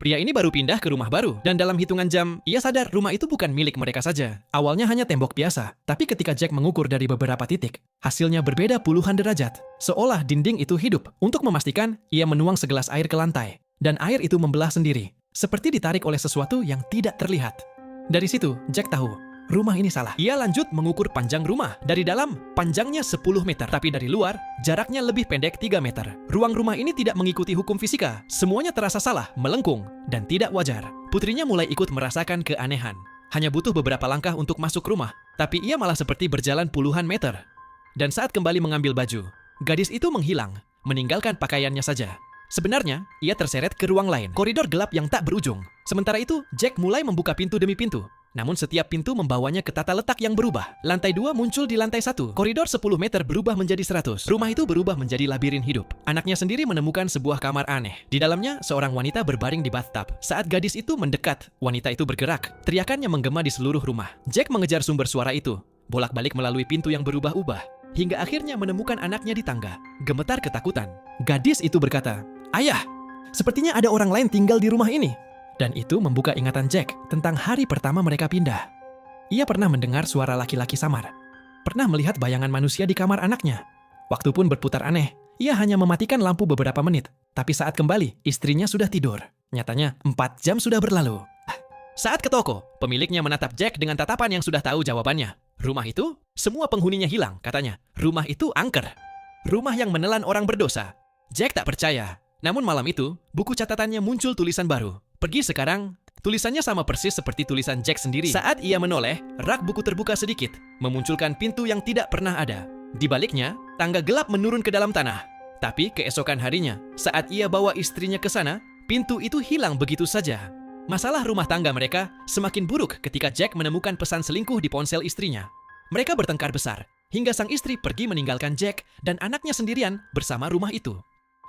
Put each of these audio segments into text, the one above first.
Pria ini baru pindah ke rumah baru, dan dalam hitungan jam, ia sadar rumah itu bukan milik mereka saja. Awalnya hanya tembok biasa, tapi ketika Jack mengukur dari beberapa titik, hasilnya berbeda puluhan derajat. Seolah dinding itu hidup. Untuk memastikan, ia menuang segelas air ke lantai, dan air itu membelah sendiri, seperti ditarik oleh sesuatu yang tidak terlihat. Dari situ, Jack tahu, rumah ini salah. Ia lanjut mengukur panjang rumah. Dari dalam, panjangnya 10 meter. Tapi dari luar, jaraknya lebih pendek 3 meter. Ruang rumah ini tidak mengikuti hukum fisika. Semuanya terasa salah, melengkung, dan tidak wajar. Putrinya mulai ikut merasakan keanehan. Hanya butuh beberapa langkah untuk masuk rumah. Tapi ia malah seperti berjalan puluhan meter. Dan saat kembali mengambil baju, gadis itu menghilang, meninggalkan pakaiannya saja. Sebenarnya, ia terseret ke ruang lain, koridor gelap yang tak berujung. Sementara itu, Jack mulai membuka pintu demi pintu. Namun setiap pintu membawanya ke tata letak yang berubah. Lantai 2 muncul di lantai 1. Koridor 10 meter berubah menjadi 100. Rumah itu berubah menjadi labirin hidup. Anaknya sendiri menemukan sebuah kamar aneh. Di dalamnya, seorang wanita berbaring di bathtub. Saat gadis itu mendekat, wanita itu bergerak. Teriakannya menggema di seluruh rumah. Jack mengejar sumber suara itu, bolak-balik melalui pintu yang berubah-ubah, hingga akhirnya menemukan anaknya di tangga. Gemetar ketakutan, gadis itu berkata, "Ayah, sepertinya ada orang lain tinggal di rumah ini." Dan itu membuka ingatan Jack tentang hari pertama mereka pindah. Ia pernah mendengar suara laki-laki samar. Pernah melihat bayangan manusia di kamar anaknya. Waktu pun berputar aneh. Ia hanya mematikan lampu beberapa menit. Tapi saat kembali, istrinya sudah tidur. Nyatanya, 4 jam sudah berlalu. Saat ke toko, pemiliknya menatap Jack dengan tatapan yang sudah tahu jawabannya. Rumah itu, semua penghuninya hilang, katanya. Rumah itu angker. Rumah yang menelan orang berdosa. Jack tak percaya. Namun malam itu, buku catatannya muncul tulisan baru. "Pergi sekarang." Tulisannya sama persis seperti tulisan Jack sendiri. Saat ia menoleh, rak buku terbuka sedikit, memunculkan pintu yang tidak pernah ada. Di baliknya, tangga gelap menurun ke dalam tanah. Tapi keesokan harinya, saat ia bawa istrinya ke sana, pintu itu hilang begitu saja. Masalah rumah tangga mereka semakin buruk ketika Jack menemukan pesan selingkuh di ponsel istrinya. Mereka bertengkar besar, hingga sang istri pergi meninggalkan Jack dan anaknya sendirian bersama rumah itu.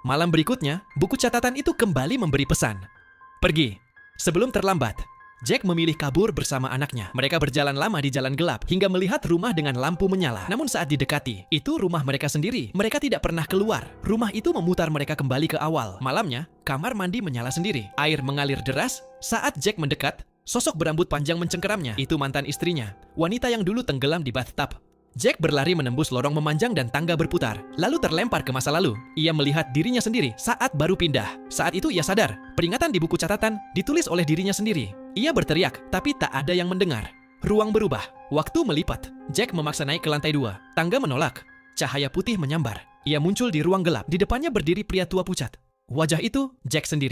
Malam berikutnya, buku catatan itu kembali memberi pesan. "Pergi, sebelum terlambat." Jack memilih kabur bersama anaknya. Mereka berjalan lama di jalan gelap hingga melihat rumah dengan lampu menyala. Namun saat didekati, itu rumah mereka sendiri. Mereka tidak pernah keluar. Rumah itu memutar mereka kembali ke awal. Malamnya, kamar mandi menyala sendiri. Air mengalir deras. Saat Jack mendekat, sosok berambut panjang mencengkeramnya. Itu mantan istrinya, wanita yang dulu tenggelam di bathtub. Jack berlari menembus lorong memanjang dan tangga berputar, lalu terlempar ke masa lalu. Ia melihat dirinya sendiri saat baru pindah. Saat itu ia sadar, peringatan di buku catatan ditulis oleh dirinya sendiri. Ia berteriak, tapi tak ada yang mendengar. Ruang berubah, waktu melipat. Jack memaksa naik ke lantai 2. Tangga menolak. Cahaya putih menyambar. Ia muncul di ruang gelap. Di depannya berdiri pria tua pucat. Wajah itu Jack sendiri.